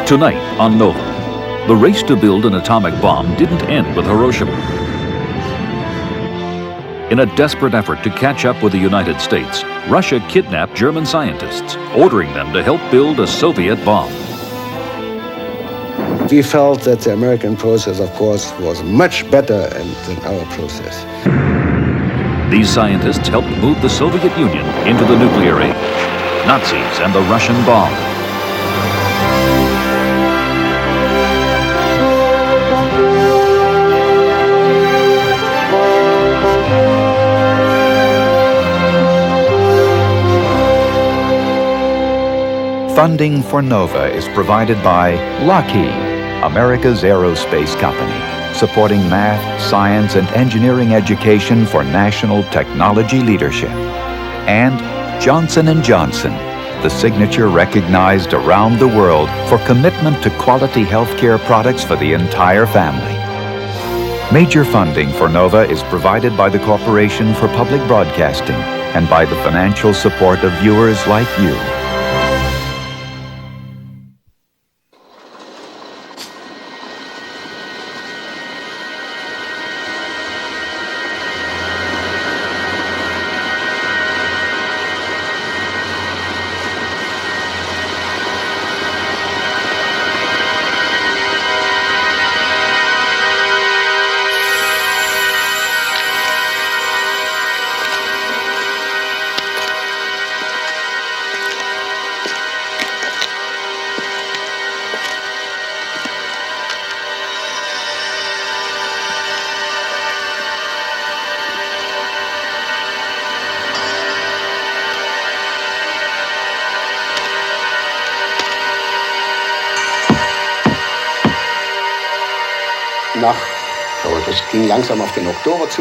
Tonight on Nova, the race to build an atomic bomb didn't end with Hiroshima. In a desperate effort to catch up with the United States, Russia kidnapped German scientists, ordering them to help build a Soviet bomb. We felt that the American process, of course, was much better than our process. These scientists helped move the Soviet Union into the nuclear age. Nazis and the Russian bomb. Funding for NOVA is provided by Lockheed, America's aerospace company, supporting math, science, and engineering education for national technology leadership. And Johnson & Johnson, the signature recognized around the world for commitment to quality healthcare products for the entire family. Major funding for NOVA is provided by the Corporation for Public Broadcasting and by the financial support of viewers like you.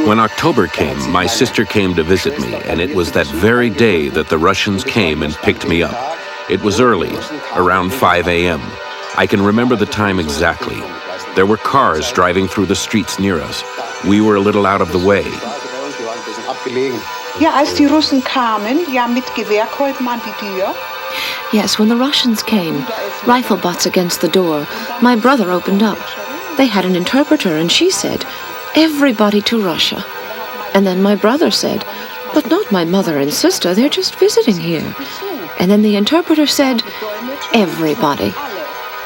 When October came, my sister came to visit me, and it was that very day that the Russians came and picked me up. It was early, around 5 a.m. I can remember the time exactly. There were cars driving through the streets near us. We were a little out of the way. Ja, als die Russen kamen, ja, mit Gewehrkolben an die Tür. Yes, when the Russians came, rifle butts against the door, my brother opened up. They had an interpreter, and she said, "Everybody to Russia." And then my brother said, "But not my mother and sister, they're just visiting here." And then the interpreter said, "Everybody."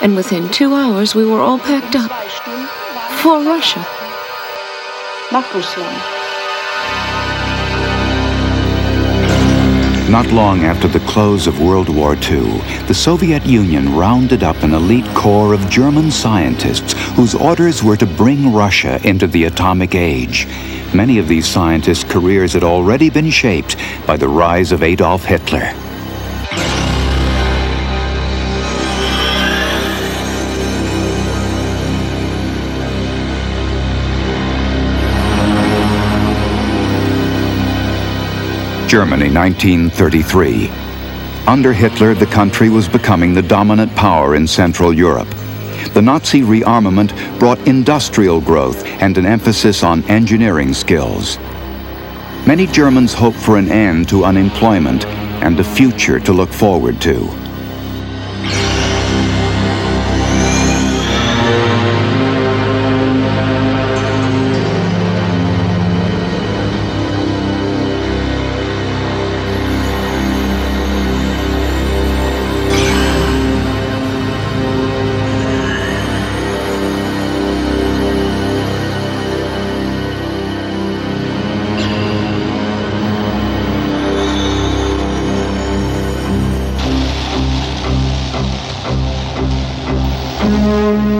And within 2 hours, we were all packed up for Russia. Nach Russland. Not long after the close of World War II, the Soviet Union rounded up an elite corps of German scientists whose orders were to bring Russia into the atomic age. Many of these scientists' careers had already been shaped by the rise of Adolf Hitler. Germany, 1933. Under Hitler, the country was becoming the dominant power in Central Europe. The Nazi rearmament brought industrial growth and an emphasis on engineering skills. Many Germans hoped for an end to unemployment and a future to look forward to.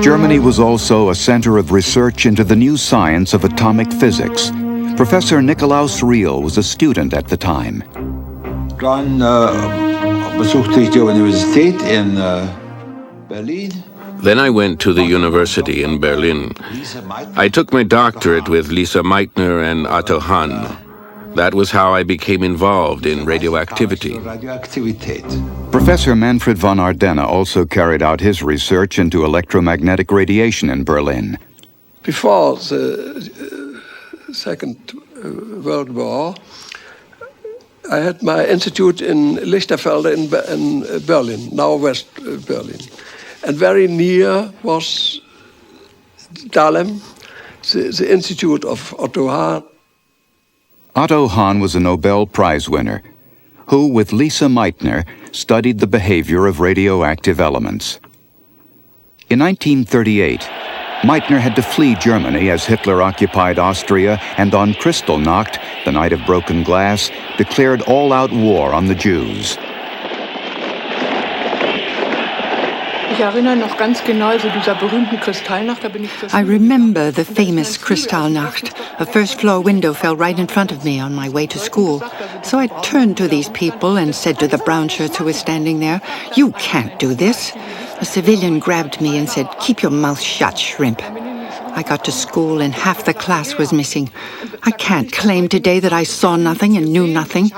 Germany was also a center of research into the new science of atomic physics. Professor Nikolaus Riehl was a student at the time. Dann besuchte ich die Universität in Berlin. Then I went to the university in Berlin. I took my doctorate with Lisa Meitner and Otto Hahn. That was how I became involved in radioactivity. Professor Manfred von Ardenne also carried out his research into electromagnetic radiation in Berlin. Before the Second World War, I had my institute in Lichterfelde in Berlin, now West Berlin. And very near was Dahlem, the Institute of Otto Hahn. Otto Hahn was a Nobel Prize winner who, with Lisa Meitner, studied the behavior of radioactive elements. In 1938, Meitner had to flee Germany as Hitler occupied Austria and on Kristallnacht, the night of broken glass, declared all-out war on the Jews. I remember the famous Kristallnacht. A first-floor window fell right in front of me on my way to school. So I turned to these people and said to the brown shirts who were standing there, "You can't do this." A civilian grabbed me and said, "Keep your mouth shut, shrimp." I got to school and half the class was missing. I can't claim today that I saw nothing and knew nothing.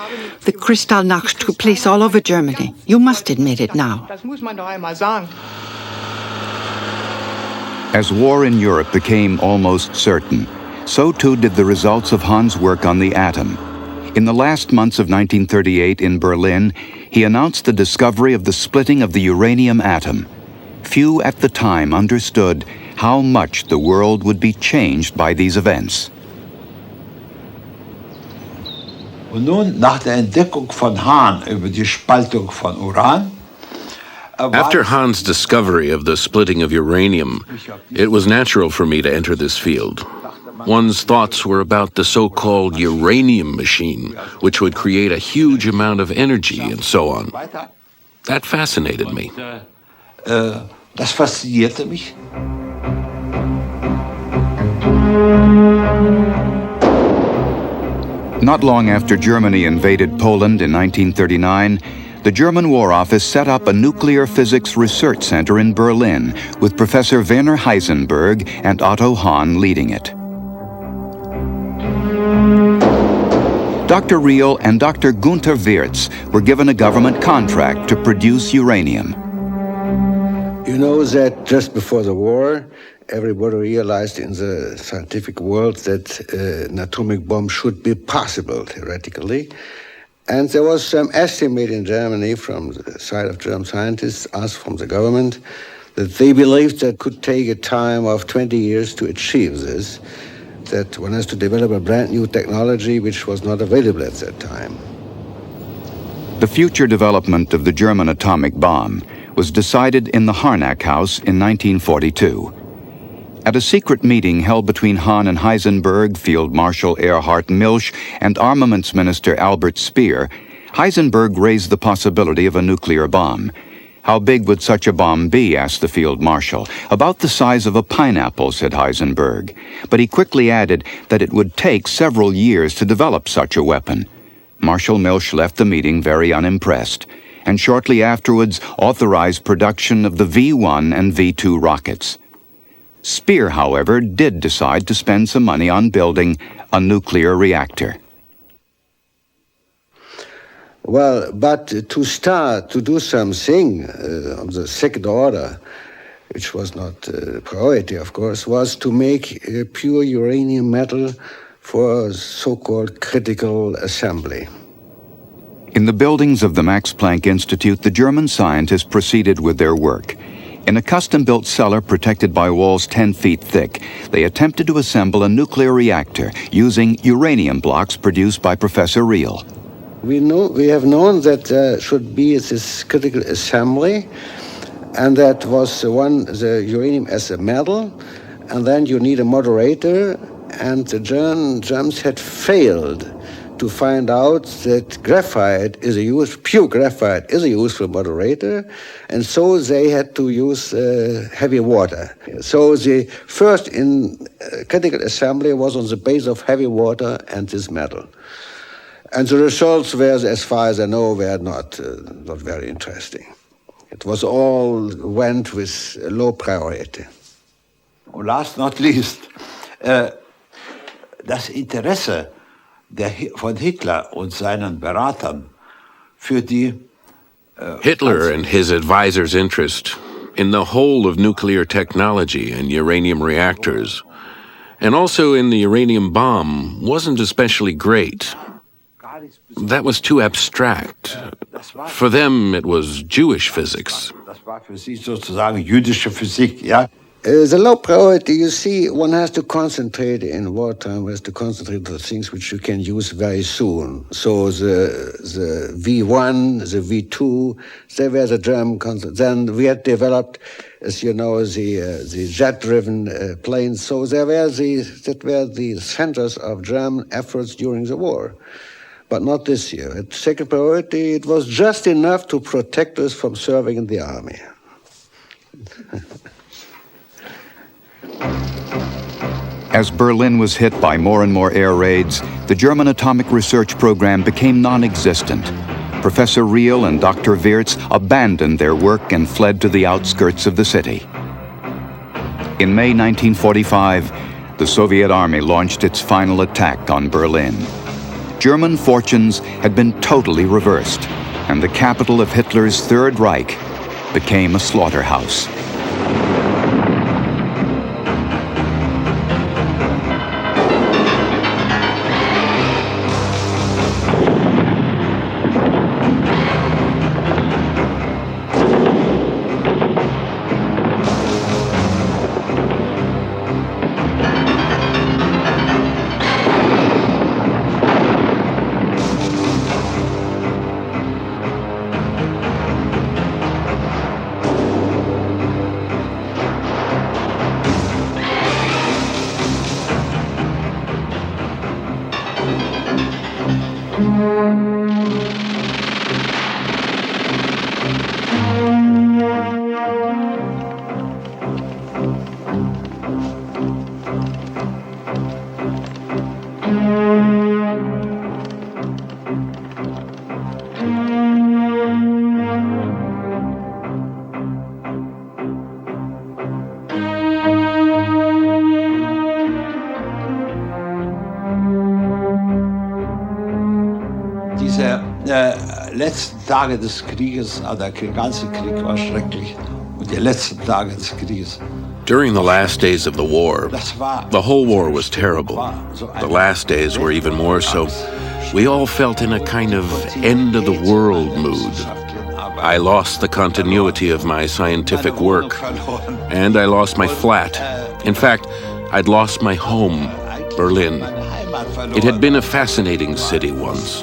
The Kristallnacht took place all over Germany. You must admit it now. As war in Europe became almost certain, so too did the results of Hahn's work on the atom. In the last months of 1938 in Berlin, he announced the discovery of the splitting of the uranium atom. Few at the time understood how much the world would be changed by these events. Und nun, nach der Entdeckung von Hahn über die Spaltung von Uran, After Hahn's discovery of the splitting of uranium, it was natural for me to enter this field. One's thoughts were about the so-called uranium machine, which would create a huge amount of energy and so on. That fascinated me. Das faszinierte mich. Not long after Germany invaded Poland in 1939, the German War Office set up a nuclear physics research center in Berlin with Professor Werner Heisenberg and Otto Hahn leading it. Dr. Riehl and Dr. Gunther Wirtz were given a government contract to produce uranium. You know that just before the war, everybody realized in the scientific world that an atomic bomb should be possible, theoretically. And there was some estimate in Germany from the side of German scientists, us from the government, that they believed that could take a time of 20 years to achieve this, that one has to develop a brand new technology which was not available at that time. The future development of the German atomic bomb was decided in the Harnack House in 1942. At a secret meeting held between Hahn and Heisenberg, Field Marshal Erhard Milch, and Armaments Minister Albert Speer, Heisenberg raised the possibility of a nuclear bomb. How big would such a bomb be, asked the Field Marshal. About the size of a pineapple, said Heisenberg. But he quickly added that it would take several years to develop such a weapon. Marshal Milch left the meeting very unimpressed, and shortly afterwards authorized production of the V-1 and V-2 rockets. Speer, however, did decide to spend some money on building a nuclear reactor. Well, but to start to do something on the second order, which was not a priority, of course, was to make pure uranium metal for so-called critical assembly. In the buildings of the Max Planck Institute, the German scientists proceeded with their work. In a custom-built cellar protected by walls 10 feet thick, they attempted to assemble a nuclear reactor using uranium blocks produced by Professor Riehl. We have known that there should be this critical assembly, and that was the uranium as a metal, and then you need a moderator, and the Germans had failed to find out that pure graphite is a useful moderator, and so they had to use heavy water. So the first critical assembly was on the base of heavy water and this metal. And the results were, as far as I know, were not very interesting. It was all went with low priority. Last not least, das Interesse von Hitler und seinen Beratern für die Hitler and his advisors' interest in the whole of nuclear technology and uranium reactors, and also in the uranium bomb, wasn't especially great. That was too abstract. For them, it was Jewish physics, Das war für sie sozusagen jüdische Physik, ja? The low priority, you see, one has to concentrate in wartime, one has to concentrate on things which you can use very soon. So the V1, the V2, they were the German concept. Then we had developed, as you know, the jet-driven planes. So that were the centers of German efforts during the war. But not this year. At second priority, it was just enough to protect us from serving in the army. As Berlin was hit by more and more air raids, the German atomic research program became non-existent. Professor Riehl and Dr. Wirtz abandoned their work and fled to the outskirts of the city. In May 1945, the Soviet army launched its final attack on Berlin. German fortunes had been totally reversed, and the capital of Hitler's Third Reich became a slaughterhouse. Letzten Tage des Krieges, der ganze Krieg war schrecklich, und die letzten Tage des Krieges. During the last days of the war, the whole war was terrible. The last days were even more so. We all felt in a kind of end-of-the-world mood. I lost the continuity of my scientific work, and I lost my flat. In fact, I'd lost my home, Berlin. It had been a fascinating city once.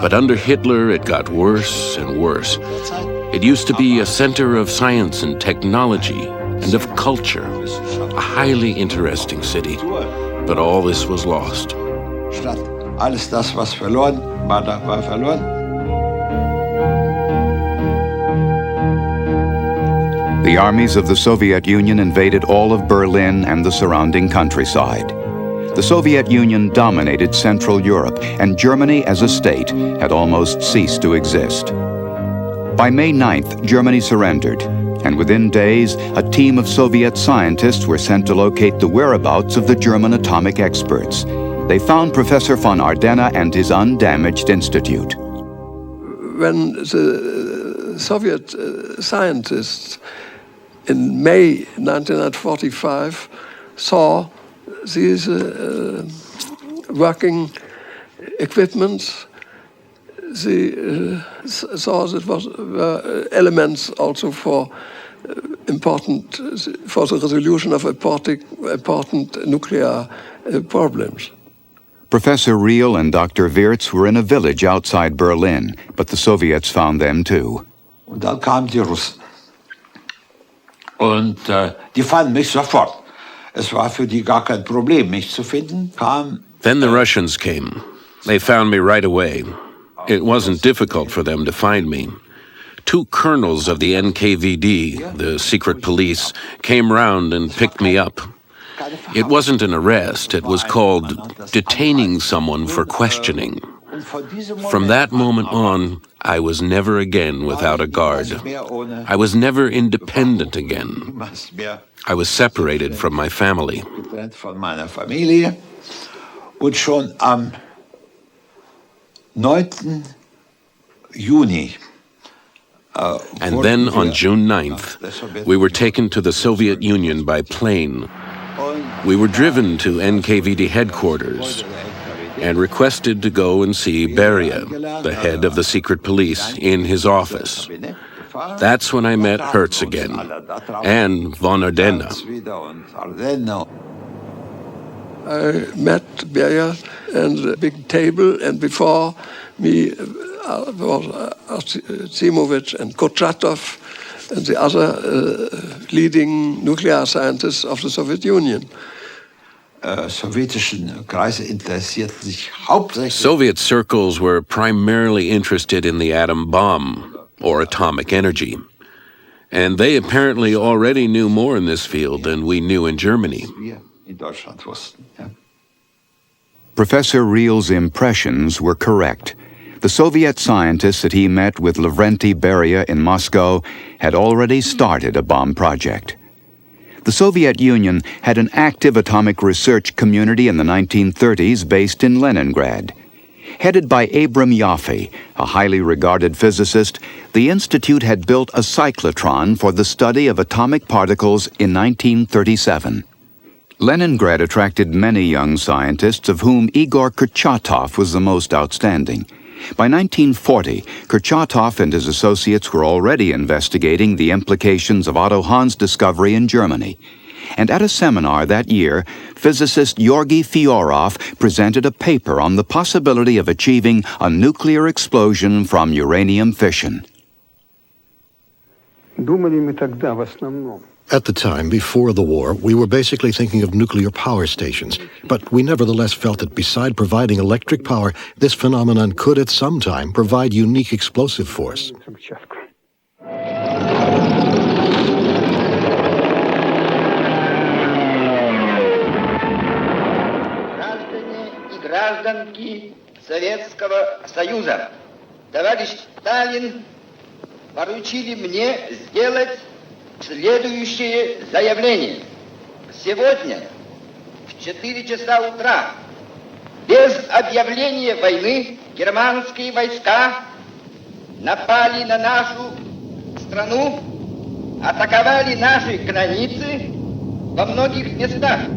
But under Hitler, it got worse and worse. It used to be a center of science and technology and of culture, a highly interesting city. But all this was lost. Alles das, was verloren war, war verloren. The armies of the Soviet Union invaded all of Berlin and the surrounding countryside. The Soviet Union dominated Central Europe, and Germany as a state had almost ceased to exist. By May 9th, Germany surrendered, and within days, a team of Soviet scientists were sent to locate the whereabouts of the German atomic experts. They found Professor von Ardenne and his undamaged institute. When the Soviet scientists in May 1945 saw these working equipment, they saw that were elements also for the resolution of important nuclear problems. Professor Riehl and Dr. Wirtz were in a village outside Berlin, but the Soviets found them too. Und dann kamen die Russen. Und die fanden mich sofort. Es war für die gar kein Problem, mich zu finden. Then the Russians came. They found me right away. It wasn't difficult for them to find me. Two colonels of the NKVD, the secret police, came round and picked me up. It wasn't an arrest. It was called detaining someone for questioning. From that moment on, I was never again without a guard. I was never independent again. I was separated from my family. Und schon am 9. Juni. And then on June 9th, we were taken to the Soviet Union by plane. We were driven to NKVD headquarters and requested to go and see Beria, the head of the secret police, in his office. That's when I met Hertz again, and von Ardena. I met Beria and the big table, and before me was Artsimovich and Kurchatov and the other leading nuclear scientists of the Soviet Union. Soviet circles were primarily interested in the atom bomb, or atomic energy. And they apparently already knew more in this field than we knew in Germany. Professor Riel's impressions were correct. The Soviet scientists that he met with Lavrenti Beria in Moscow had already started a bomb project. The Soviet Union had an active atomic research community in the 1930s based in Leningrad. Headed by Abram Yaffe, a highly regarded physicist, the institute had built a cyclotron for the study of atomic particles in 1937. Leningrad attracted many young scientists, of whom Igor Kurchatov was the most outstanding. By 1940, Kurchatov and his associates were already investigating the implications of Otto Hahn's discovery in Germany. And at a seminar that year, physicist Georgy Fyodorov presented a paper on the possibility of achieving a nuclear explosion from uranium fission. At the time, before the war, we were basically thinking of nuclear power stations, but we nevertheless felt that beside providing electric power, this phenomenon could at some time provide unique explosive force. Гражданки Советского Союза, товарищ Сталин поручили мне сделать следующее заявление. Сегодня в 4 часа утра, без объявления войны, германские войска напали на нашу страну, атаковали наши границы во многих местах.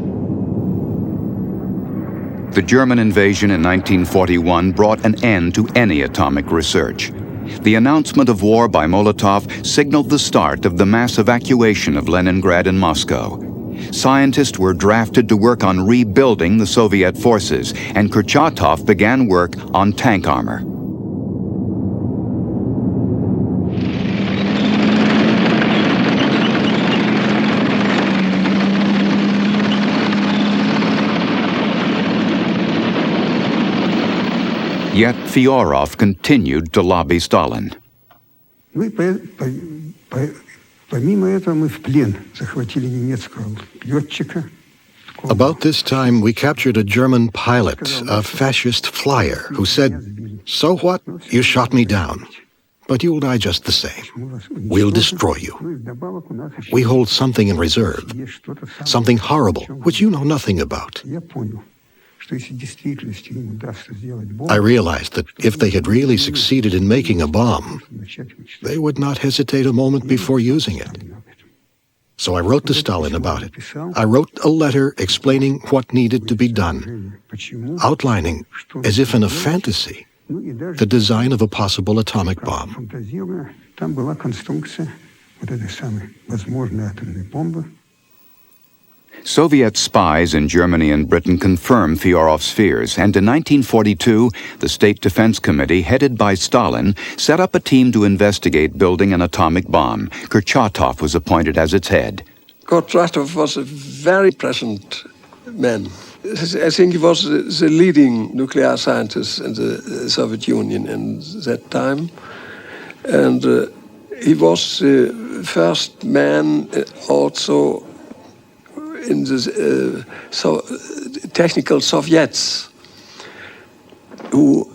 The German invasion in 1941 brought an end to any atomic research. The announcement of war by Molotov signaled the start of the mass evacuation of Leningrad and Moscow. Scientists were drafted to work on rebuilding the Soviet forces, and Kurchatov began work on tank armor. Yet Fyodorov continued to lobby Stalin. About this time, we captured a German pilot, a fascist flyer, who said, "So what? You shot me down. But you'll die just the same. We'll destroy you. We hold something in reserve, something horrible, which you know nothing about." I realized that if they had really succeeded in making a bomb, they would not hesitate a moment before using it. So I wrote to Stalin about it. I wrote a letter explaining what needed to be done, outlining, as if in a fantasy, the design of a possible atomic bomb. Soviet spies in Germany and Britain confirmed Fyodorov's fears, and in 1942, the State Defense Committee, headed by Stalin, set up a team to investigate building an atomic bomb. Kurchatov was appointed as its head. Kurchatov was a very present man. I think he was the leading nuclear scientist in the Soviet Union in that time. And he was the first man also in the technical Soviets who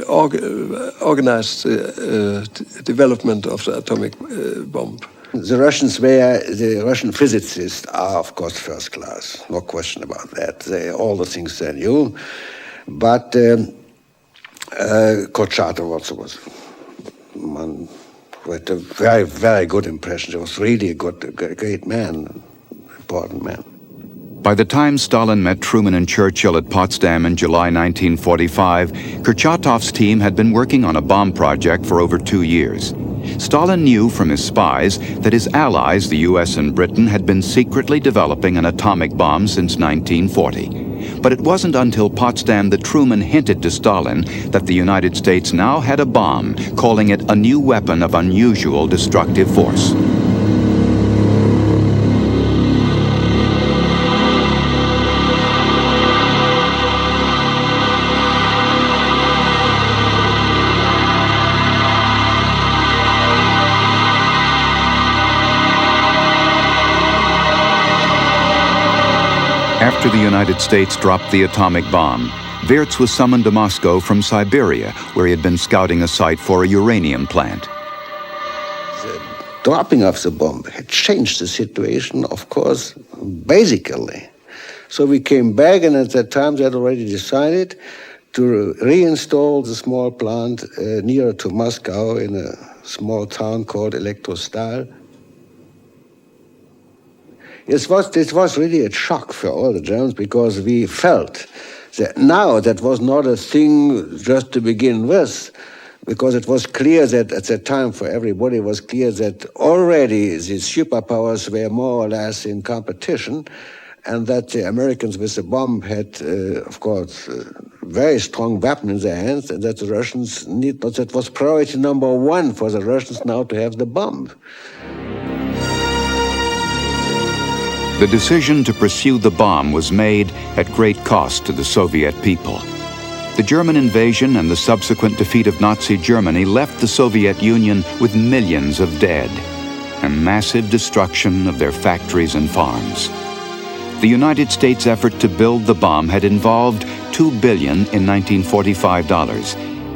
organized the development of the atomic bomb. The Russian physicists are, of course, first class. No question about that. All the things they knew. But Kurchatov also was one with a very, very good impression. He was really a great man. Important man. By the time Stalin met Truman and Churchill at Potsdam in July 1945, Kurchatov's team had been working on a bomb project for over 2 years. Stalin knew from his spies that his allies, the US and Britain, had been secretly developing an atomic bomb since 1940. But it wasn't until Potsdam that Truman hinted to Stalin that the United States now had a bomb, calling it a new weapon of unusual destructive force. After the United States dropped the atomic bomb, Wirtz was summoned to Moscow from Siberia, where he had been scouting a site for a uranium plant. The dropping of the bomb had changed the situation, of course, basically. So we came back, and at that time they had already decided to reinstall the small plant nearer to Moscow in a small town called Elektrostal. This was really a shock for all the Germans, because we felt that now that was not a thing just to begin with, because it was clear that at that time for everybody it was clear that already the superpowers were more or less in competition, and that the Americans with the bomb had, of course, very strong weapon in their hands, and that the Russians that was priority number one for the Russians now to have the bomb. The decision to pursue the bomb was made at great cost to the Soviet people. The German invasion and the subsequent defeat of Nazi Germany left the Soviet Union with millions of dead and massive destruction of their factories and farms. The United States' effort to build the bomb had involved $2 billion in 1945 dollars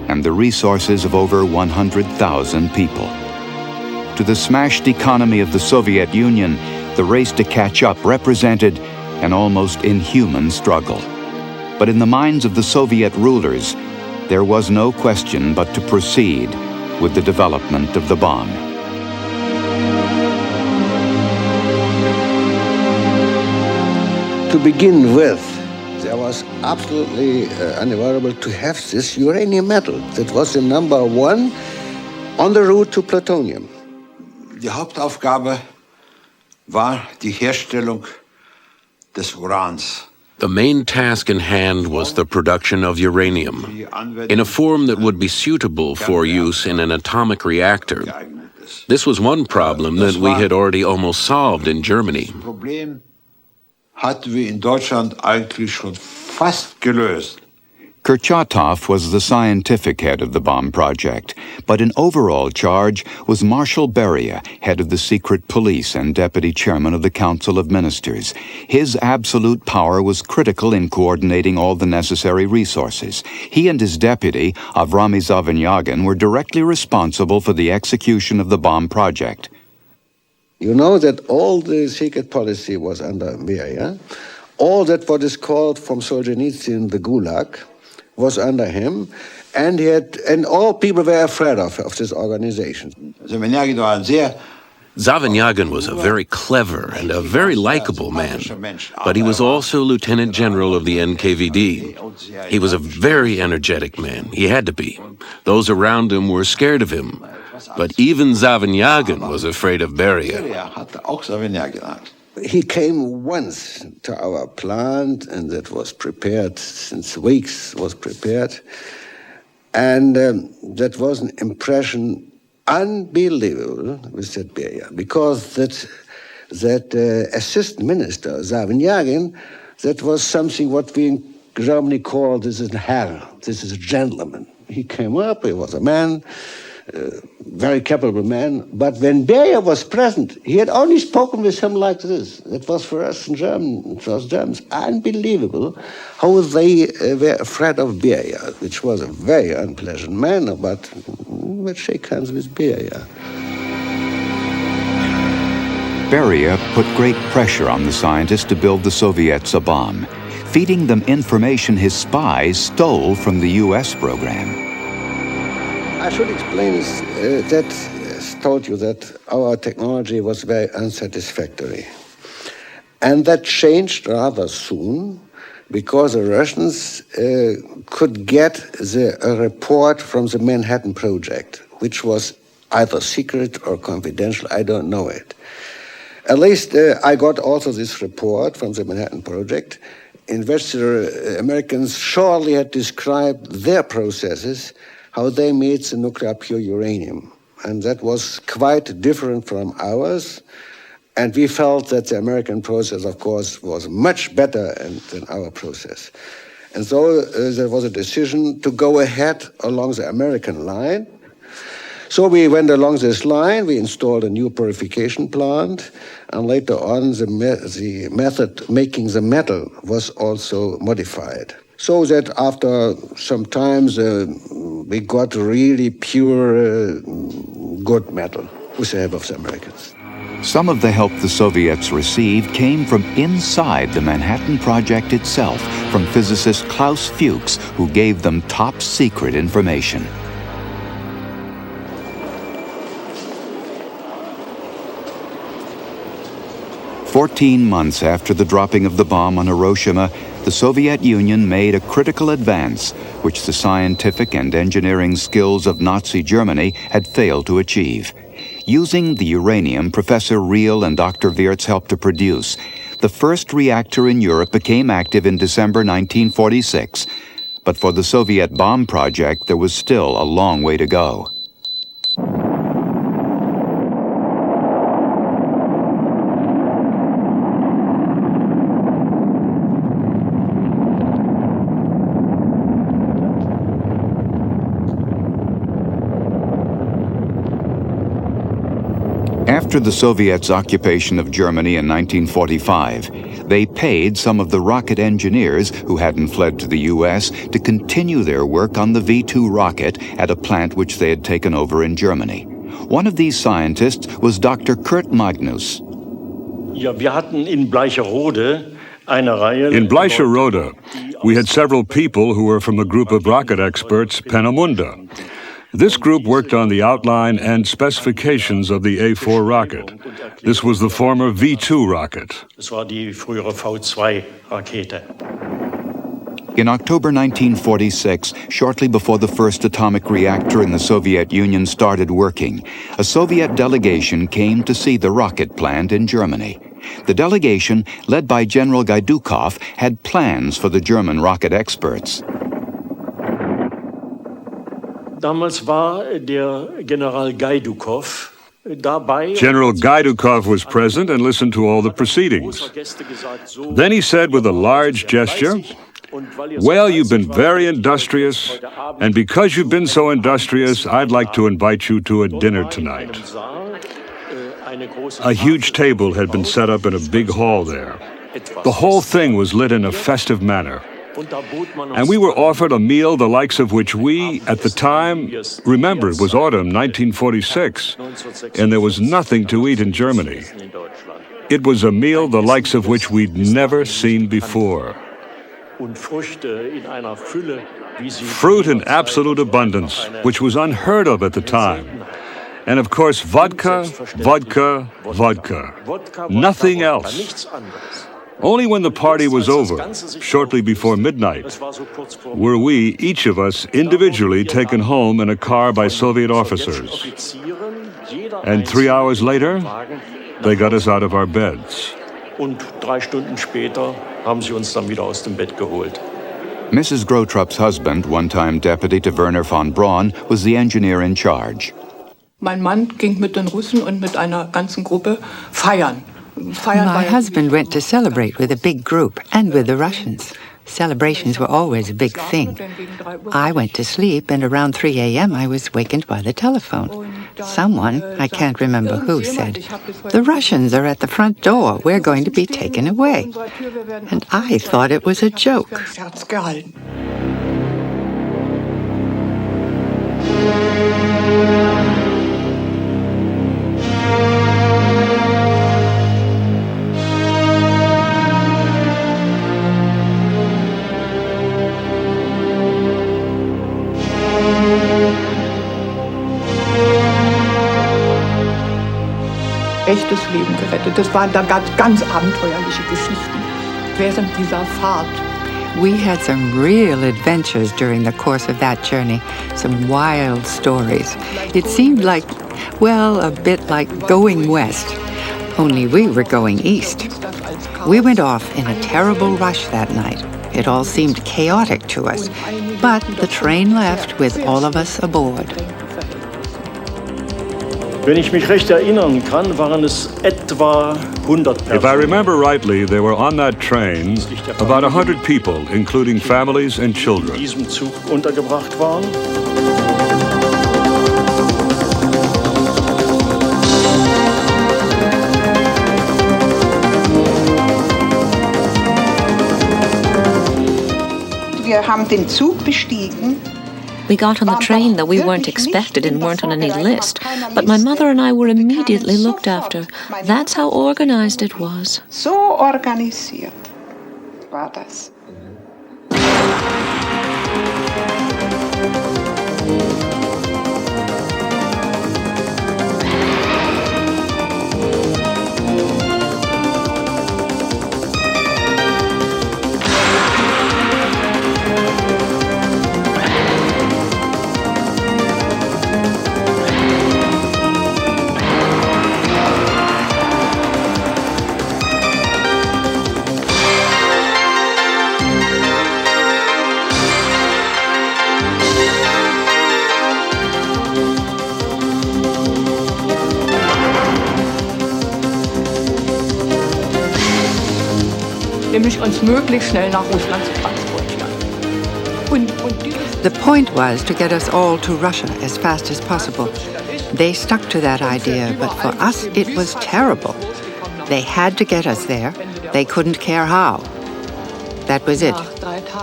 and the resources of over 100,000 people. To the smashed economy of the Soviet Union, the race to catch up represented an almost inhuman struggle. But in the minds of the Soviet rulers, there was no question but to proceed with the development of the bomb. To begin with, there was absolutely unavoidable to have this uranium metal. That was the number one on the route to plutonium. Die Hauptaufgabe war die Herstellung des Urans. The main task in hand was the production of uranium in a form that would be suitable for use in an atomic reactor. This was one problem that we had already almost solved in Germany. Das Problem hatten wir in Deutschland eigentlich schon fast gelöst. Kurchatov was the scientific head of the bomb project, but in overall charge was Marshal Beria, head of the secret police and deputy chairman of the Council of Ministers. His absolute power was critical in coordinating all the necessary resources. He and his deputy, Avrami Zavanyagin, were directly responsible for the execution of the bomb project. You know that all the secret policy was under Beria. All that what is called from Solzhenitsyn the Gulag was under him, and all people were afraid of this organization. Zavanyagin was a very clever and a very likable man, but he was also Lieutenant General of the NKVD. He was a very energetic man. He had to be. Those around him were scared of him, but even Zavanyagin was afraid of Beria. He came once to our plant, and that was prepared since weeks, was prepared. And that was an impression unbelievable with that Beria, because that assistant minister, Zavanyagin, that was something what we in Germany call, this is a Herr, this is a gentleman. He came up, he was a man, very capable man, but when Beria was present, he had only spoken with him like this. It was for us in German, it was Germans, unbelievable how they were afraid of Beria, which was a very unpleasant man, but let's shake hands with Beria. Beria put great pressure on the scientists to build the Soviets a bomb, feeding them information his spies stole from the US program. I should explain that told you that our technology was very unsatisfactory. And that changed rather soon, because the Russians could get a report from the Manhattan Project, which was either secret or confidential, I don't know it. At least I got also this report from the Manhattan Project in which the Americans shortly had described their processes, how they made the nuclear pure uranium. And that was quite different from ours. And we felt that the American process, of course, was much better than our process. And so there was a decision to go ahead along the American line. So we went along this line, we installed a new purification plant, and later on the method making the metal was also modified. So that after some time we got really pure, good metal with the help of the Americans. Some of the help the Soviets received came from inside the Manhattan Project itself, from physicist Klaus Fuchs, who gave them top-secret information. "14 months after the dropping of the bomb on Hiroshima, the Soviet Union made a critical advance, which the scientific and engineering skills of Nazi Germany had failed to achieve. Using the uranium Professor Riehl and Dr. Wirtz helped to produce, the first reactor in Europe became active in December 1946. But for the Soviet bomb project, there was still a long way to go. After the Soviets' occupation of Germany in 1945, they paid some of the rocket engineers who hadn't fled to the U.S. to continue their work on the V-2 rocket at a plant which they had taken over in Germany. One of these scientists was Dr. Kurt Magnus. In Bleicherode, we had several people who were from a group of rocket experts, Peenemünde. This group worked on the outline and specifications of the A4 rocket. This was the former V2 rocket. In October 1946, shortly before the first atomic reactor in the Soviet Union started working, a Soviet delegation came to see the rocket plant in Germany. The delegation, led by General Gaidukov, had plans for the German rocket experts. General Gaidukov was present and listened to all the proceedings. Then he said with a large gesture, "Well, you've been very industrious, and because you've been so industrious, I'd like to invite you to a dinner tonight." A huge table had been set up in a big hall there. The whole thing was lit in a festive manner. And we were offered a meal the likes of which we, at the time, remember it was autumn 1946, and there was nothing to eat in Germany. It was a meal the likes of which we'd never seen before. Fruit in absolute abundance, which was unheard of at the time. And of course, vodka, vodka, vodka. Nothing else. Only when the party was over, shortly before midnight, were we, each of us, individually taken home in a car by Soviet officers. And 3 hours later, they got us out of our beds. Mrs. Grotrop's husband, one-time deputy to Werner von Braun, was the engineer in charge. Mein Mann ging mit den Russen und mit einer ganzen Gruppe feiern. My husband went to celebrate with a big group and with the Russians. Celebrations were always a big thing. I went to sleep, and around 3 a.m. I was wakened by the telephone. Someone, I can't remember who, said, "The Russians are at the front door. We're going to be taken away." And I thought it was a joke. Echtes Leben gerettet. Das waren da ganz abenteuerliche Geschichten während dieser Fahrt. We had some real adventures during the course of that journey, some wild stories. It seemed like Well, a bit like going west, only we were going east. We went off in a terrible rush that night. It all seemed chaotic to us, but the train left with all of us aboard. Wenn ich mich recht erinnern kann, waren es etwa 100 Personen. If I remember rightly, there were on that train about 100 people, including families and children. In diesem Zug untergebracht waren. Wir haben den Zug bestiegen. We got on the train that we weren't expected and weren't on any list, but my mother and I were immediately looked after. That's how organized it was. So organisiert war das. Nämlich uns möglichst schnell nach Russland zu transportieren. The point was to get us all to Russia as fast as possible. They stuck to that idea, but for us it was terrible. They had to get us there. They couldn't care how. That was it.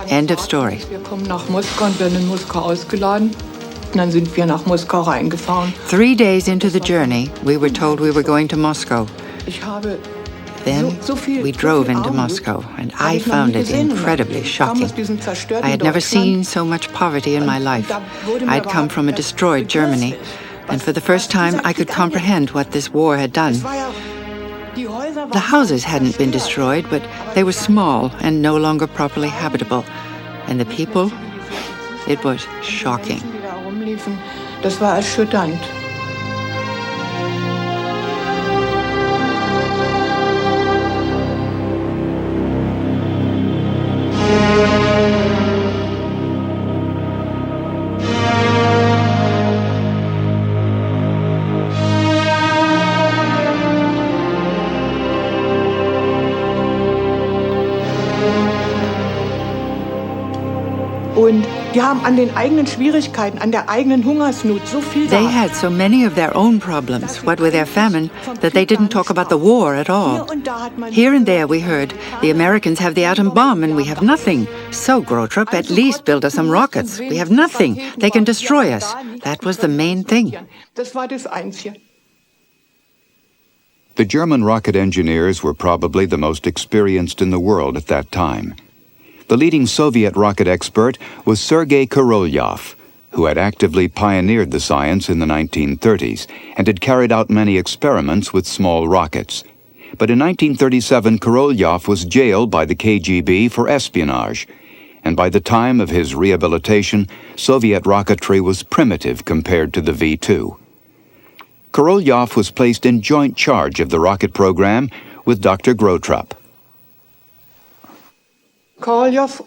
End of story. Wir kommen nach Moskau und werden in Moskau ausgeladen. Und dann sind wir nach Moskau reingefahren. 3 days into the journey, we were told we were going to Moscow. Then we drove into Moscow, and I found it incredibly shocking. I had never seen so much poverty in my life. I'd come from a destroyed Germany, and for the first time I could comprehend what this war had done. The houses hadn't been destroyed, but they were small and no longer properly habitable. And the people, it was shocking. Das war erschütternd. Und die haben an den eigenen Schwierigkeiten, an der eigenen Hungersnot so viel They had so many of their own problems, what with their famine, that they didn't talk about the war at all. Here and there we heard, the Americans have the atom bomb and we have nothing. So, Grotrup, at least build us some rockets. We have nothing. They can destroy us. That was the main thing. Das war das Einzige. The German rocket engineers were probably the most experienced in the world at that time. The leading Soviet rocket expert was Sergei Korolyov, who had actively pioneered the science in the 1930s and had carried out many experiments with small rockets. But in 1937, Korolyov was jailed by the KGB for espionage, and by the time of his rehabilitation, Soviet rocketry was primitive compared to the V-2. Korolyov was placed in joint charge of the rocket program with Dr. Grotrup. Korolyov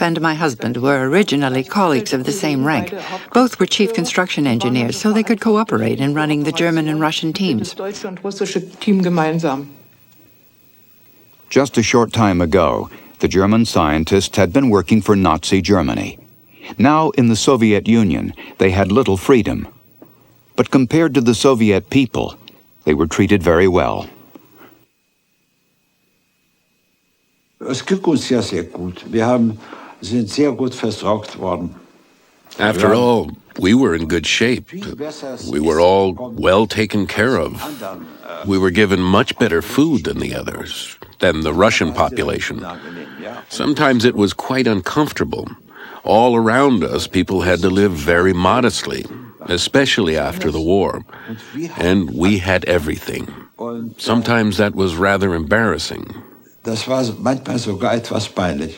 and my husband were originally colleagues of the same rank. Both were chief construction engineers, so they could cooperate in running the German and Russian teams. Just a short time ago, the German scientists had been working for Nazi Germany. Now, in the Soviet Union, they had little freedom. But compared to the Soviet people, they were treated very well. Es ging uns sehr, sehr gut. Wir sind sehr gut versorgt worden. After all, we were in good shape. We were all well taken care of. We were given much better food than the others, than the Russian population. Sometimes it was quite uncomfortable. All around us, people had to live very modestly, especially after the war. And we had everything. Sometimes that was rather embarrassing. Das war manchmal sogar etwas peinlich.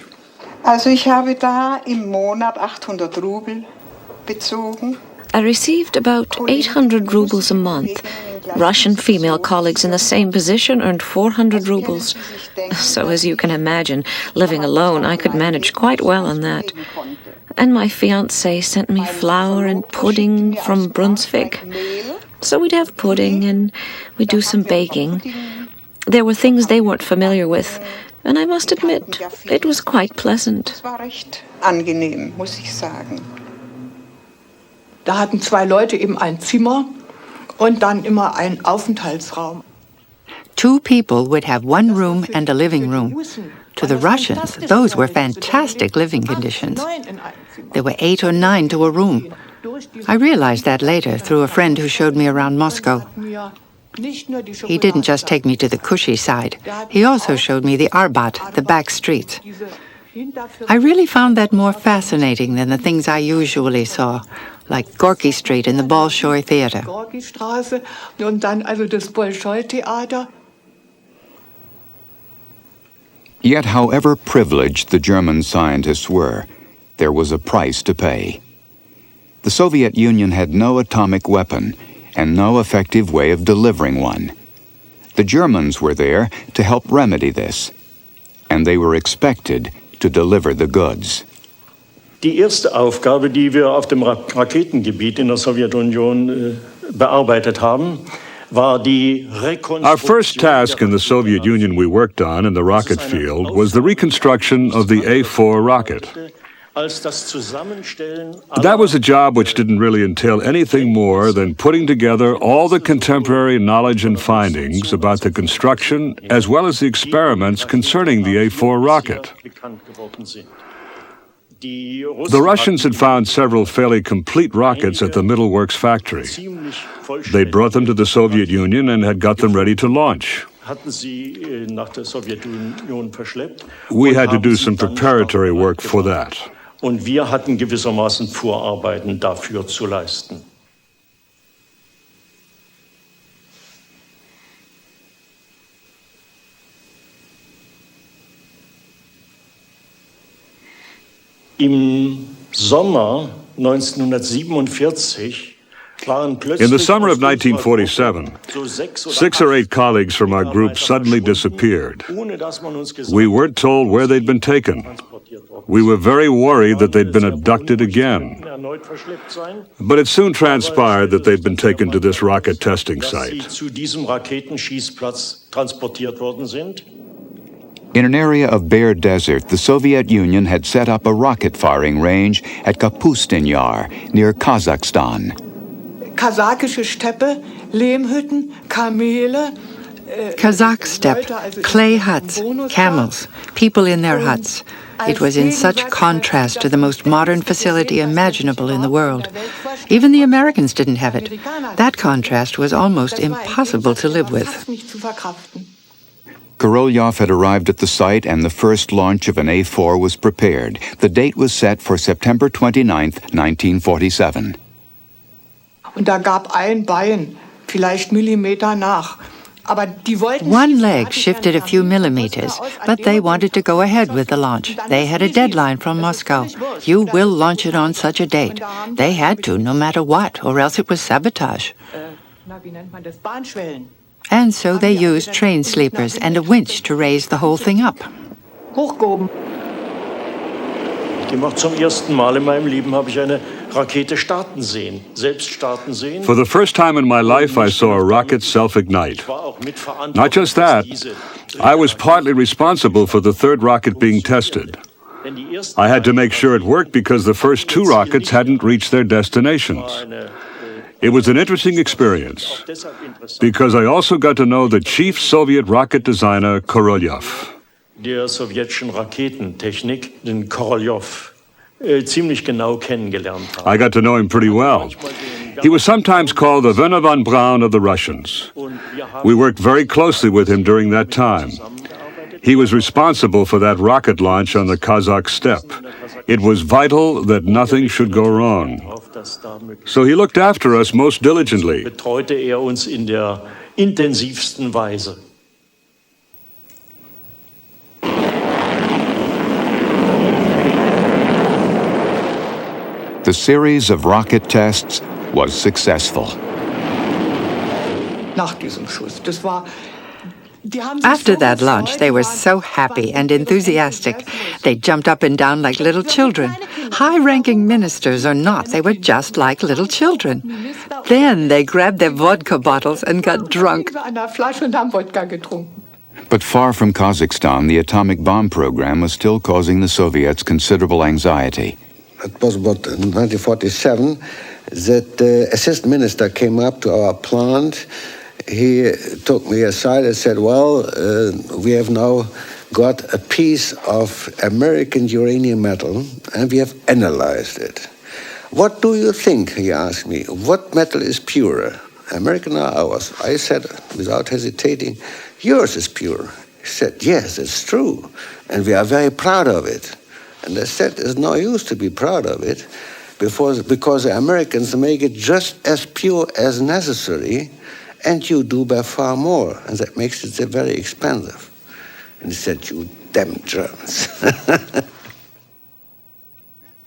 Also ich habe da im Monat 800 Rubel bezogen. I received about 800 rubles a month. Russian female colleagues in the same position earned 400 rubles. So as you can imagine, living alone, I could manage quite well on that. And my fiancé sent me flour and pudding from Brunswick. So we'd have pudding and we'd do some baking. There were things they weren't familiar with, and I must admit, it was quite pleasant. Angenehm, muss ich sagen. Da hatten zwei Leute eben ein Zimmer und dann immer einen Aufenthaltsraum. Two people would have one room and a living room. To the Russians, those were fantastic living conditions. There were 8 or 9 to a room. I realized that later through a friend who showed me around Moscow. He didn't just take me to the cushy side. He also showed me the Arbat, the back streets. I really found that more fascinating than the things I usually saw, like Gorky Street in the Bolshoi Theater. Und dann also das Bolschoi-Theater. Yet however privileged the German scientists were, there was a price to pay. The Soviet Union had no atomic weapon and no effective way of delivering one. The Germans were there to help remedy this, and they were expected to deliver the goods. Die erste Aufgabe, die wir auf dem Raketengebiet in der Sowjetunion bearbeitet haben, war die Rekonstruktion. Our first task in the Soviet Union we worked on in the rocket field was the reconstruction of the A4 rocket. That was a job which didn't really entail anything more than putting together all the contemporary knowledge and findings about the construction as well as the experiments concerning the A4 rocket. The Russians had found several fairly complete rockets at the Middle Works factory. They'd brought them to the Soviet Union and had got them ready to launch. We had to do some preparatory work for that. Und wir hatten gewissermaßen Vorarbeiten dafür zu leisten. Im Sommer 1947 in the summer of 1947, 6 or 8 colleagues from our group suddenly disappeared. We weren't told where they'd been taken. We were very worried that they'd been abducted again. But it soon transpired that they'd been taken to this rocket testing site. In an area of bare desert, the Soviet Union had set up a rocket firing range at Kapustin Yar, near Kazakhstan. Kasachische Steppe, Lehmhütten, Kamele. Kazakh steppe, clay huts, camels, people in their huts. It was in such contrast to the most modern facility imaginable in the world. Even the Americans didn't have it. That contrast was almost impossible to live with. Korolyov had arrived at the site and the first launch of an A4 was prepared. The date was set for September 29, 1947. Und da gab ein Bein vielleicht Millimeter nach. One leg shifted a few millimeters, but they wanted to go ahead with the launch. They had a deadline from Moscow. You will launch it on such a date. They had to, no matter what, or else it was sabotage. And so they used train sleepers and a winch to raise the whole thing up. Zum ersten Mal in meinem Leben habe ich eine Rakete starten sehen, selbst starten sehen. For the first time in my life, I saw a rocket self-ignite. Not just that, I was partly responsible for the third rocket being tested. I had to make sure it worked because the first 2 rockets hadn't reached their destinations. It was an interesting experience because I also got to know the chief Soviet rocket designer, Korolyov. Der sowjetischen Raketentechnik, den Korolyov, ziemlich genau kennengelernt habe. I got to know him pretty well. He was sometimes called the Werner von Braun of the Russians. We worked very closely with him during that time. He was responsible for that rocket launch on the Kazakh steppe. It was vital that nothing should go wrong. So he looked after us most diligently. Betreute uns in der intensivsten Weise. The series of rocket tests was successful. Nach diesem Schuss. Das war. After that lunch, they were so happy and enthusiastic. They jumped up and down like little children. High-ranking ministers or not, they were just like little children. Then they grabbed their vodka bottles and got drunk. But far from Kazakhstan, the atomic bomb program was still causing the Soviets considerable anxiety. It was about 1947 that the assistant minister came up to our plant. He took me aside and said, well, we have now got a piece of American uranium metal and we have analyzed it. What do you think, he asked me, what metal is purer, American or ours? I said, without hesitating, yours is pure. He said, yes, it's true, and we are very proud of it. And I said, there's no use to be proud of it because the Americans make it just as pure as necessary, and you do by far more, and that makes it very expensive. And he said, you damn Germans.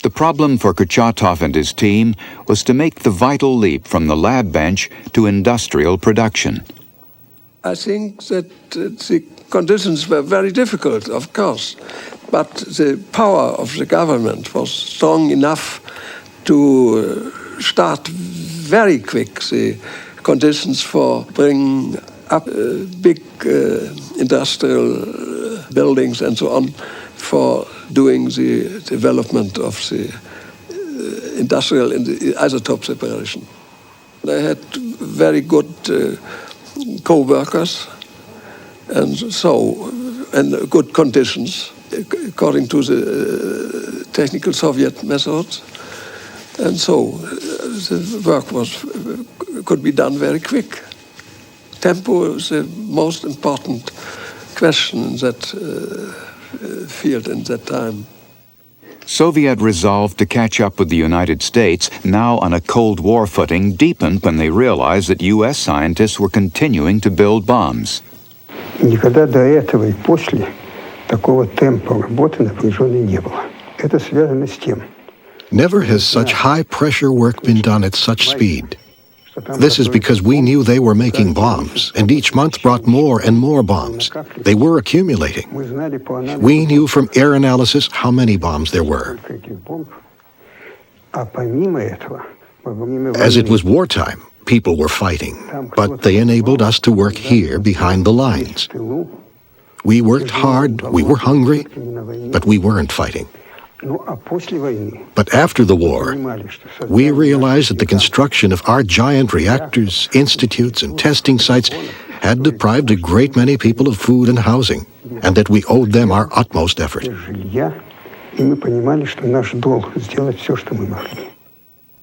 The problem for Kurchatov and his team was to make the vital leap from the lab bench to industrial production. I think that the conditions were very difficult, of course, but the power of the government was strong enough to start very quick the conditions for bringing up big industrial buildings and so on for doing the development of the industrial in the isotope separation. They had very good co-workers and good conditions according to the technical Soviet methods. And so the work could be done very quick. Tempo is the most important question in that field in that time. Soviet resolve to catch up with the United States, now on a Cold War footing, deepened when they realized that U.S. scientists were continuing to build bombs. Никогда до этого и после такого темпа работы напряженной не было. Это связано с тем. Never has such high-pressure work been done at such speed. This is because we knew they were making bombs, and each month brought more and more bombs. They were accumulating. We knew from air analysis how many bombs there were. As it was wartime, people were fighting, but they enabled us to work here behind the lines. We worked hard, we were hungry, but we weren't fighting. But after the war, we realized that the construction of our giant reactors, institutes, and testing sites had deprived a great many people of food and housing, and that we owed them our utmost effort.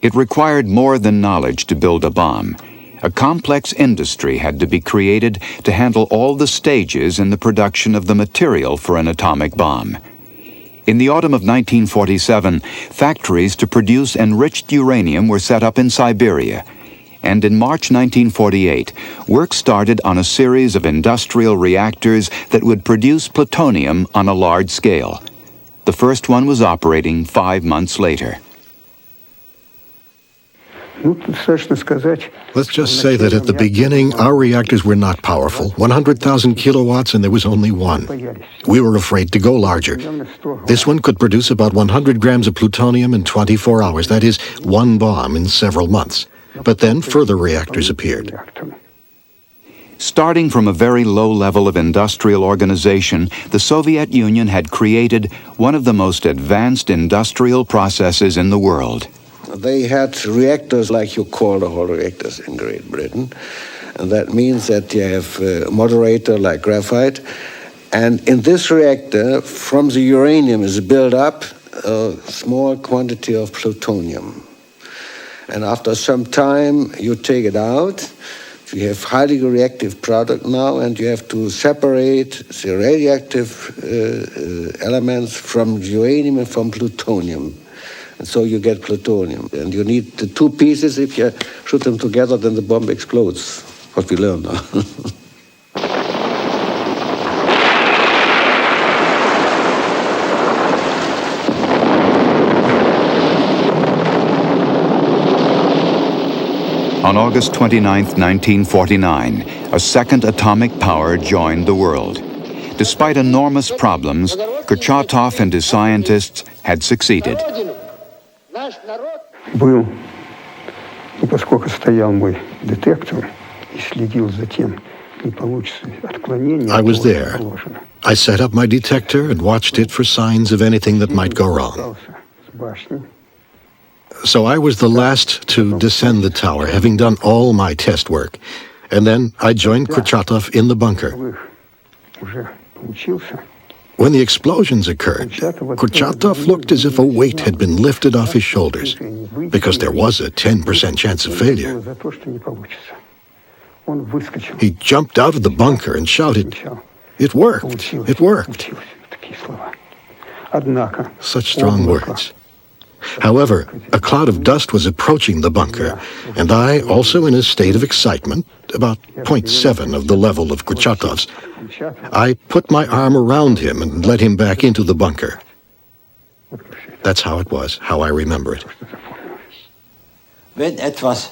It required more than knowledge to build a bomb. A complex industry had to be created to handle all the stages in the production of the material for an atomic bomb. In the autumn of 1947, factories to produce enriched uranium were set up in Siberia. And in March 1948, work started on a series of industrial reactors that would produce plutonium on a large scale. The first one was operating 5 months later. Let's just say that at the beginning, our reactors were not powerful, 100,000 kilowatts, and there was only one. We were afraid to go larger. This one could produce about 100 grams of plutonium in 24 hours, that is, one bomb in several months. But then further reactors appeared. Starting from a very low level of industrial organization, the Soviet Union had created one of the most advanced industrial processes in the world. They had reactors like you call the whole reactors in Great Britain. And that means that you have a moderator like graphite. And in this reactor, from the uranium is built up a small quantity of plutonium. And after some time, you take it out. You have highly reactive product now, and you have to separate the radioactive elements from uranium and from plutonium. And so you get plutonium. And you need the two pieces. If you shoot them together, then the bomb explodes. What we learn now. On August 29, 1949, a second atomic power joined the world. Despite enormous problems, Kurchatov and his scientists had succeeded. Поскольку стоял мой детектор и следил за тем, не получится отклонение. I was there. I set up my detector and watched it for signs of anything that might go wrong. So I was the last to descend the tower, having done all my test work. And then I joined Kurchatov in the bunker. When the explosions occurred, Kurchatov looked as if a weight had been lifted off his shoulders, because there was a 10% chance of failure. He jumped out of the bunker and shouted, "It worked! It worked!" Such strong words. However, a cloud of dust was approaching the bunker, and I, also in a state of excitement, about 0.7 of the level of Kurchatov's, I put my arm around him and led him back into the bunker. That's how it was, how I remember it. Wenn etwas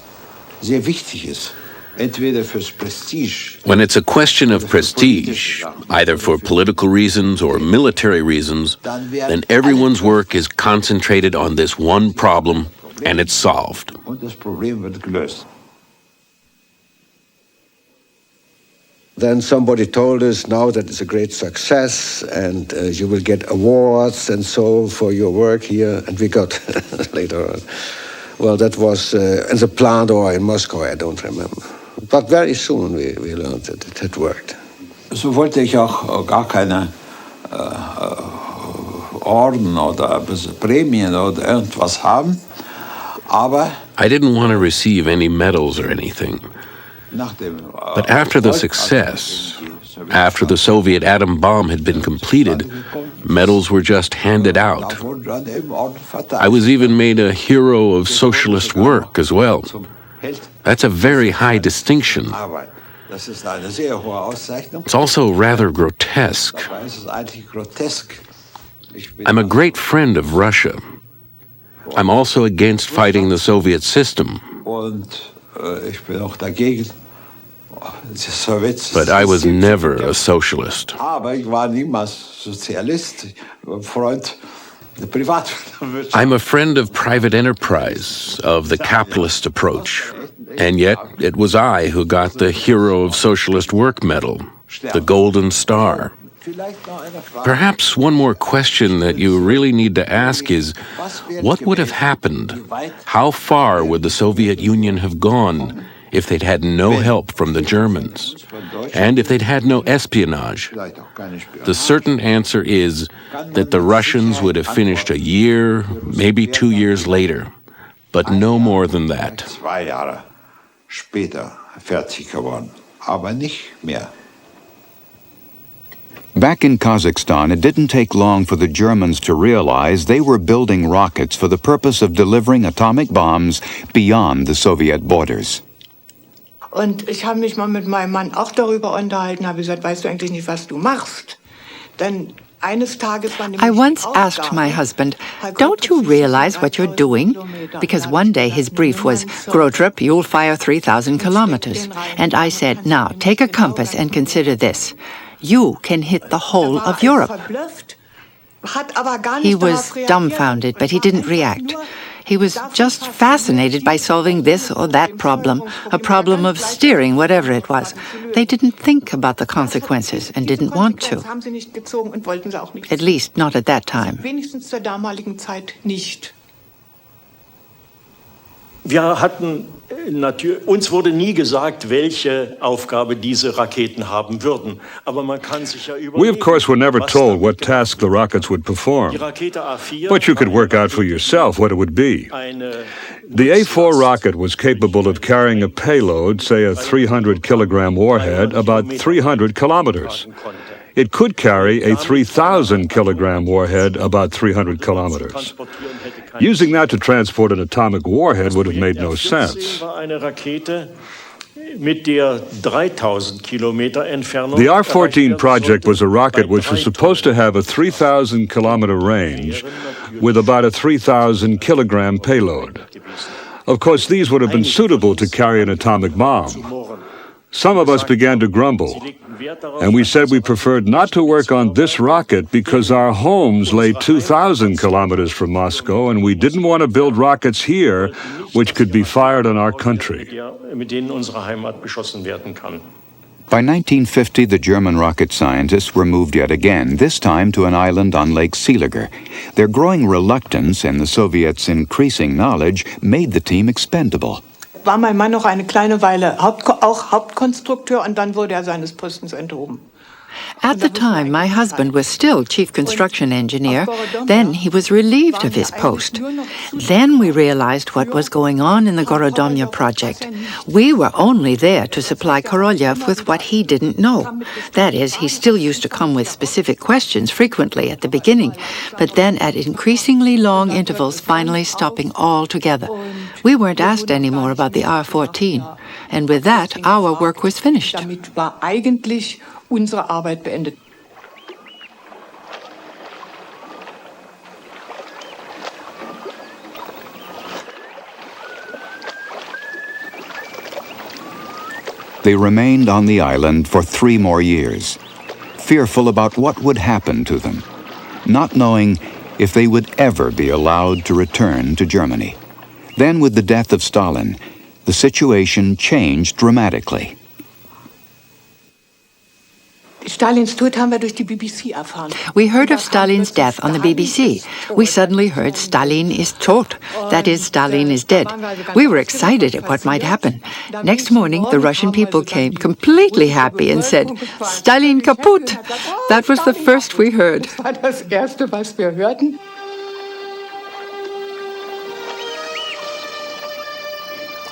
sehr wichtig ist, entweder fürs Prestige. When it's a question of prestige, either for political reasons or military reasons, then everyone's work is concentrated on this one problem, and it's solved. Und das Problem wird gelöst. Then somebody told us now that it's a great success and you will get awards and so for your work here. And we got later on. Well, that was in the plant or in Moscow, I don't remember. But very soon we learned that it had worked. So wollte ich auch gar keine Orden oder Prämien oder irgendwas haben. Aber I didn't want to receive any medals or anything. But after the success, after the Soviet atom bomb had been completed, medals were just handed out. I was even made a hero of socialist work as well. That's a very high distinction. It's also rather grotesque. I'm a great friend of Russia. I'm also against fighting the Soviet system. But I was never a socialist. I'm a friend of private enterprise, of the capitalist approach. And yet, it was I who got the Hero of Socialist Work medal, the Golden Star. Perhaps one more question that you really need to ask is, what would have happened? How far would the Soviet Union have gone if they'd had no help from the Germans? And if they'd had no espionage? The certain answer is that the Russians would have finished a year, maybe 2 years later, but no more than that. 2 Jahre später fertig geworden, aber nicht mehr. Back in Kazakhstan, it didn't take long for the Germans to realize they were building rockets for the purpose of delivering atomic bombs beyond the Soviet borders. Und ich habe mich mal mit meinem Mann auch darüber unterhalten, habe gesagt, weißt du eigentlich nicht, was du machst? Denn eines Tages war I once asked my husband, don't you realize what you're doing? Because one day his brief was, grow trip, you'll fire 3,000 kilometers. And I said, now, take a compass and consider this. You can hit the whole of Europe. He was dumbfounded, but he didn't react. He was just fascinated by solving this or that problem, a problem of steering, whatever it was. They didn't think about the consequences and didn't want to. At least not at that time. Uns wurde nie gesagt, welche Aufgabe diese Raketen haben würden. Aber man kann sich ja überlegen, We, of course, were never told what task the rockets would perform. But you could work out for yourself what it would be. The A4 rocket was capable of carrying a payload, say a 300-kilogram warhead, about 300 kilometers. It could carry a 3,000-kilogram warhead about 300 kilometers. Using that to transport an atomic warhead would have made no sense. The R-14 project was a rocket which was supposed to have a 3,000-kilometer range with about a 3,000-kilogram payload. Of course, these would have been suitable to carry an atomic bomb. Some of us began to grumble, and we said we preferred not to work on this rocket because our homes lay 2,000 kilometers from Moscow, and we didn't want to build rockets here which could be fired on our country. By 1950, the German rocket scientists were moved yet again, this time to an island on Lake Seliger. Their growing reluctance and the Soviets' increasing knowledge made the team expendable. War mein Mann noch eine kleine Weile auch Hauptkonstrukteur und dann wurde seines Postens enthoben. At the time, my husband was still chief construction engineer. Then he was relieved of his post. Then we realized what was going on in the Gorodomya project. We were only there to supply Korolev with what he didn't know. That is, he still used to come with specific questions frequently at the beginning, but then at increasingly long intervals, finally stopping altogether. We weren't asked anymore about the R-14, and with that, our work was finished. Damit war eigentlich unsere Arbeit beendet. They remained on the island for 3 more years, fearful about what would happen to them, not knowing if they would ever be allowed to return to Germany. Then, with the death of Stalin, the situation changed dramatically. Stalins Tod haben wir durch die BBC erfahren. We heard of Stalin's death on the BBC. We suddenly heard Stalin is tot. That is, Stalin is dead. We were excited at what might happen. Next morning, the Russian people came completely happy and said, "Stalin kaputt." That was the first we heard. Das war das Erste, was wir hörten.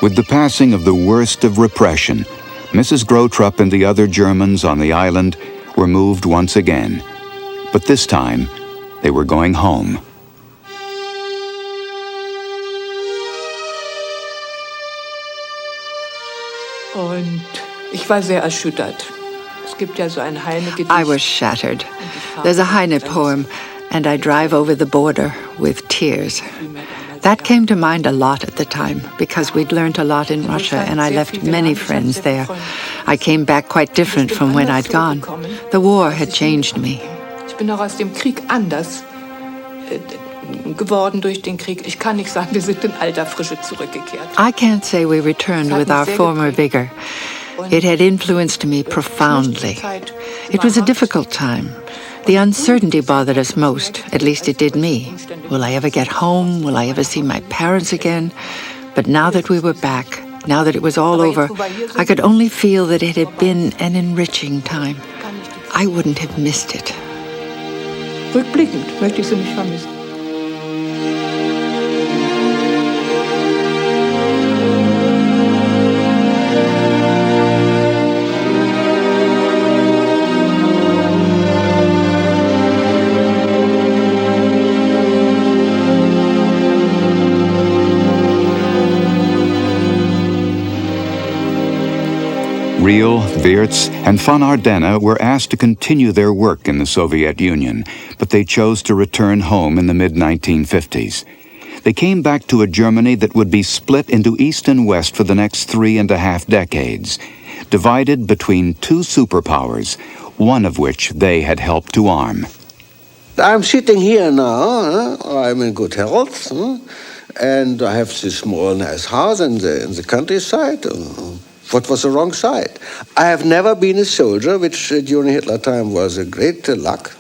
With the passing of the worst of repression, Mrs. Grotrup and the other Germans on the island were moved once again. But this time, they were going home. Und ich war sehr erschüttert. Es gibt ja so ein Heine-Gedicht. I was shattered. There's a Heine poem, and I drive over the border with tears. That came to mind a lot at the time, because we'd learned a lot in Russia, and I left many friends there. I came back quite different from when I'd gone. The war had changed me. Ich bin auch aus dem Krieg anders geworden durch den Krieg. Ich kann nicht sagen, wir sind in alter Frische zurückgekehrt. I can't say we returned with our former vigor. It had influenced me profoundly. It was a difficult time. The uncertainty bothered us most, at least it did me. Will I ever get home? Will I ever see my parents again? But now that we were back, now that it was all over, I could only feel that it had been an enriching time. I wouldn't have missed it. Rückblickend möchte ich sie nicht vermissen. Riehl, Wirtz, and von Ardenne were asked to continue their work in the Soviet Union, but they chose to return home in the mid-1950s. They came back to a Germany that would be split into East and West for the next 3.5 decades, divided between 2 superpowers, one of which they had helped to arm. I'm sitting here now, I'm in good health, and I have this small nice house in the countryside. What was the wrong side? I have never been a soldier, which during Hitler time was a great luck.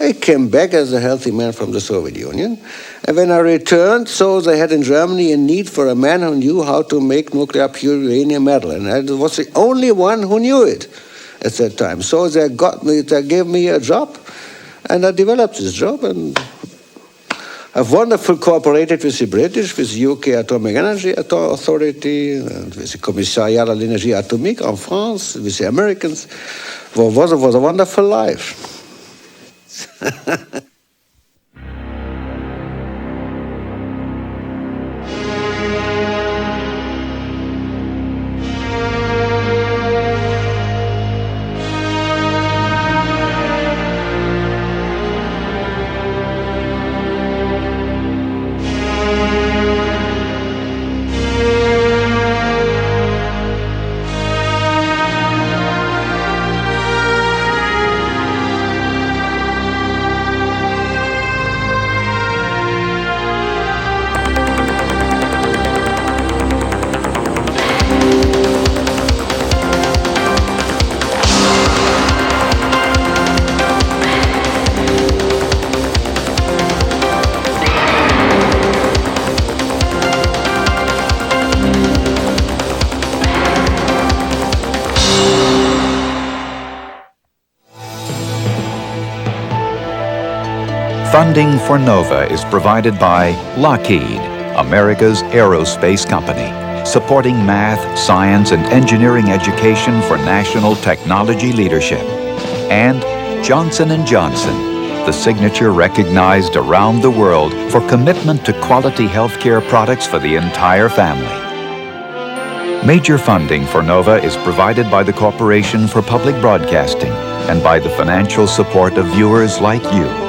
I came back as a healthy man from the Soviet Union. And when I returned, so they had in Germany a need for a man who knew how to make nuclear pure uranium metal. And I was the only one who knew it at that time. So they gave me a job, and I developed this job. And I've wonderfully cooperated with the British, with the UK Atomic Energy Authority, and with the Commissariat à l'Énergie Atomique in France, with the Americans. It was a wonderful life. Funding for NOVA is provided by Lockheed, America's aerospace company, supporting math, science, and engineering education for national technology leadership. And Johnson & Johnson, the signature recognized around the world for commitment to quality healthcare products for the entire family. Major funding for NOVA is provided by the Corporation for Public Broadcasting and by the financial support of viewers like you.